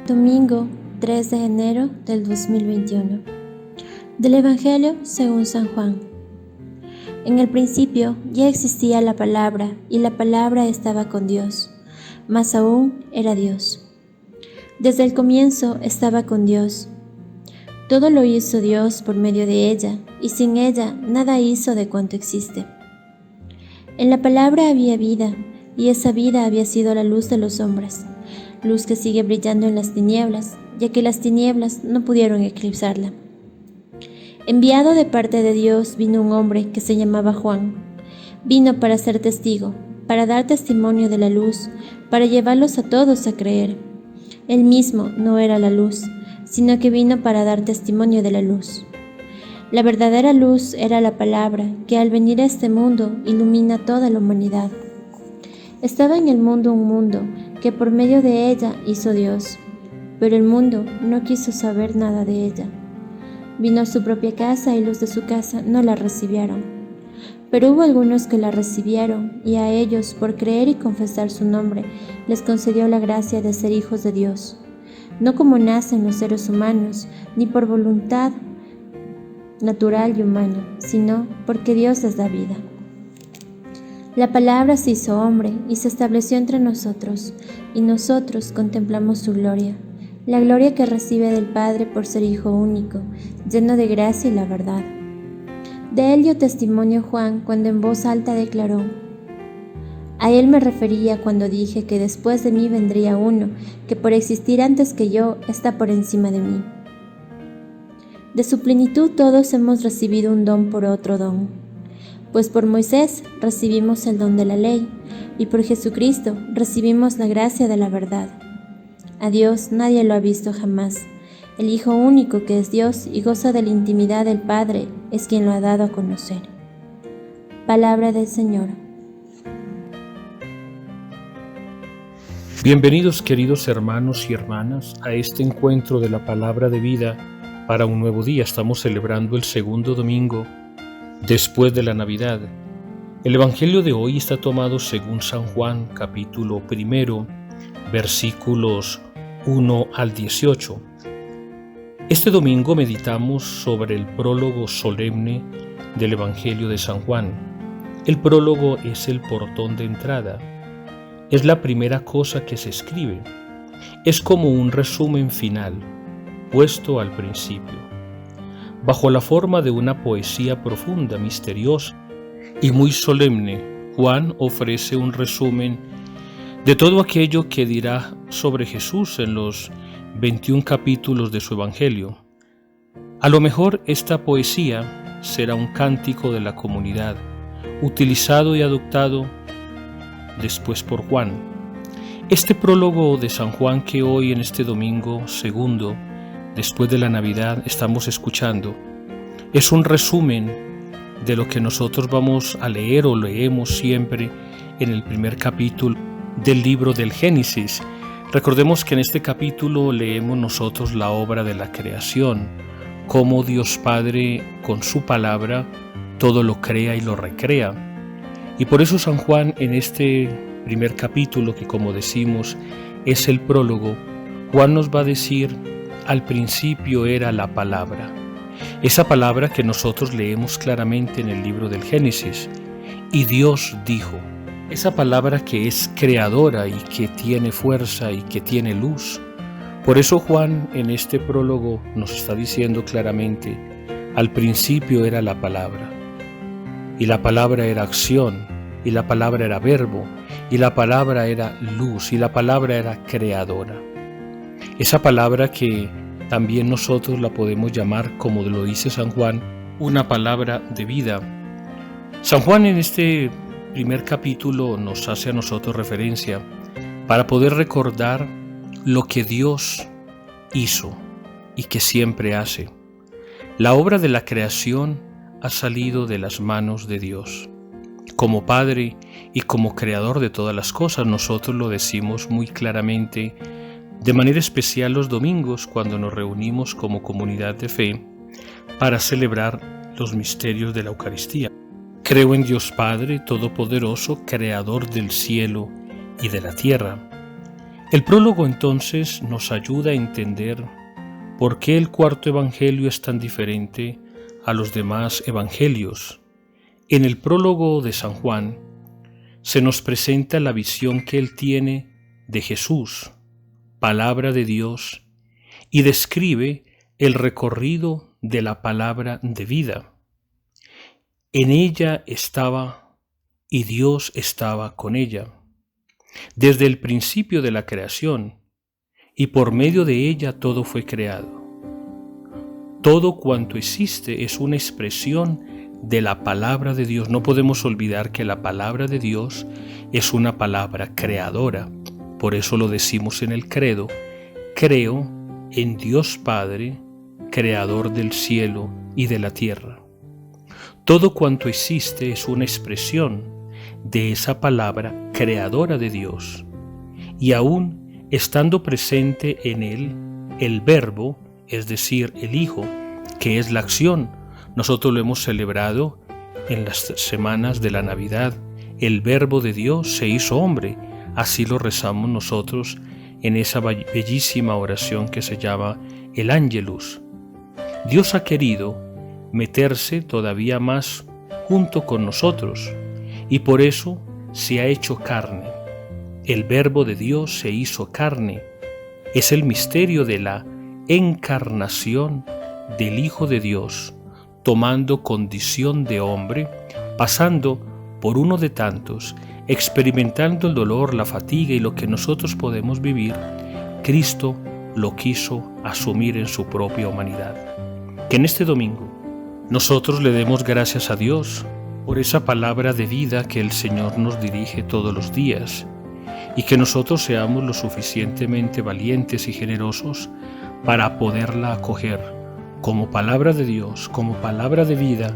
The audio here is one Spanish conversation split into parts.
Domingo 3 de enero del 2021. Del Evangelio según San Juan. En el principio ya existía la palabra, y la palabra estaba con Dios, más aún era Dios. Desde el comienzo estaba con Dios. Todo lo hizo Dios por medio de ella, y sin ella nada hizo de cuanto existe. En la palabra había vida, y esa vida había sido la luz de los hombres, luz que sigue brillando en las tinieblas, ya que las tinieblas no pudieron eclipsarla. Enviado de parte de Dios vino un hombre que se llamaba Juan. Vino para ser testigo, para dar testimonio de la luz, para llevarlos a todos a creer. Él mismo no era la luz, sino que vino para dar testimonio de la luz. La verdadera luz era la palabra, que al venir a este mundo ilumina toda la humanidad. Estaba en el mundo un mundo, que por medio de ella hizo Dios, pero el mundo no quiso saber nada de ella. Vino a su propia casa y los de su casa no la recibieron. Pero hubo algunos que la recibieron, y a ellos, por creer y confesar su nombre, les concedió la gracia de ser hijos de Dios, no como nacen los seres humanos, ni por voluntad natural y humana, sino porque Dios les da vida. La palabra se hizo hombre y se estableció entre nosotros, y nosotros contemplamos su gloria, la gloria que recibe del Padre por ser Hijo único, lleno de gracia y la verdad. De él dio testimonio Juan cuando en voz alta declaró: a él me refería cuando dije que después de mí vendría uno, que por existir antes que yo está por encima de mí. De su plenitud todos hemos recibido un don por otro don. Pues por Moisés recibimos el don de la ley, y por Jesucristo recibimos la gracia de la verdad. A Dios nadie lo ha visto jamás. El Hijo único que es Dios y goza de la intimidad del Padre es quien lo ha dado a conocer. Palabra del Señor. Bienvenidos, queridos hermanos y hermanas, a este encuentro de la palabra de vida para un nuevo día. Estamos celebrando el segundo domingo después de la Navidad. El Evangelio de hoy está tomado según San Juan, capítulo 1, versículos 1 al 18. Este domingo meditamos sobre el prólogo solemne del Evangelio de San Juan. El prólogo es el portón de entrada. Es la primera cosa que se escribe. Es como un resumen final, puesto al principio. Bajo la forma de una poesía profunda, misteriosa y muy solemne, Juan ofrece un resumen de todo aquello que dirá sobre Jesús en los 21 capítulos de su Evangelio. A lo mejor esta poesía será un cántico de la comunidad, utilizado y adoptado después por Juan. Este prólogo de San Juan que hoy en este domingo segundo, después de la Navidad, estamos escuchando, es un resumen de lo que nosotros vamos a leer o leemos siempre en el primer capítulo del libro del Génesis. Recordemos que en este capítulo leemos nosotros la obra de la creación, cómo Dios Padre con su palabra todo lo crea y lo recrea. Y por eso San Juan en este primer capítulo, que como decimos es el prólogo, Juan nos va a decir: al principio era la palabra. Esa palabra que nosotros leemos claramente en el libro del Génesis. Y Dios dijo. Esa palabra que es creadora y que tiene fuerza y que tiene luz. Por eso Juan en este prólogo nos está diciendo claramente: al principio era la palabra. Y la palabra era acción, y la palabra era verbo, y la palabra era luz, y la palabra era creadora. Esa palabra que también nosotros la podemos llamar, como lo dice San Juan, una palabra de vida. San Juan en este primer capítulo nos hace a nosotros referencia para poder recordar lo que Dios hizo y que siempre hace. La obra de la creación ha salido de las manos de Dios. Como Padre y como Creador de todas las cosas, nosotros lo decimos muy claramente, de manera especial los domingos cuando nos reunimos como comunidad de fe para celebrar los misterios de la Eucaristía. Creo en Dios Padre Todopoderoso, Creador del cielo y de la tierra, El prólogo entonces nos ayuda a entender por qué el cuarto evangelio es tan diferente a los demás evangelios. En el prólogo de San Juan se nos presenta la visión que él tiene de Jesús, palabra de Dios, y describe el recorrido de la palabra de vida. En ella estaba y Dios estaba con ella, desde el principio de la creación, y por medio de ella todo fue creado. Todo cuanto existe es una expresión de la palabra de Dios. No podemos olvidar que la palabra de Dios es una palabra creadora. Por eso lo decimos en el credo: creo en Dios Padre, creador del cielo y de la tierra. Todo cuanto existe es una expresión de esa palabra creadora de Dios, y aún estando presente en él el Verbo, es decir, el Hijo, que es la acción. Nosotros lo hemos celebrado en las semanas de la Navidad. El Verbo de Dios se hizo hombre. Así lo rezamos nosotros en esa bellísima oración que se llama el Ángelus. Dios ha querido meterse todavía más junto con nosotros, y por eso se ha hecho carne. El Verbo de Dios se hizo carne. Es el misterio de la encarnación del Hijo de Dios, tomando condición de hombre, pasando por uno de tantos, experimentando el dolor, la fatiga y lo que nosotros podemos vivir. Cristo lo quiso asumir en su propia humanidad. Que en este domingo nosotros le demos gracias a Dios por esa palabra de vida que el Señor nos dirige todos los días, y que nosotros seamos lo suficientemente valientes y generosos para poderla acoger como palabra de Dios, como palabra de vida,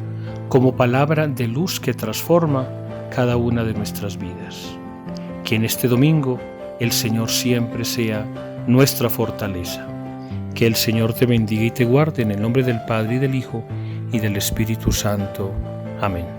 como palabra de luz que transforma cada una de nuestras vidas. Que en este domingo el Señor siempre sea nuestra fortaleza. Que el Señor te bendiga y te guarde en el nombre del Padre y del Hijo y del Espíritu Santo. Amén.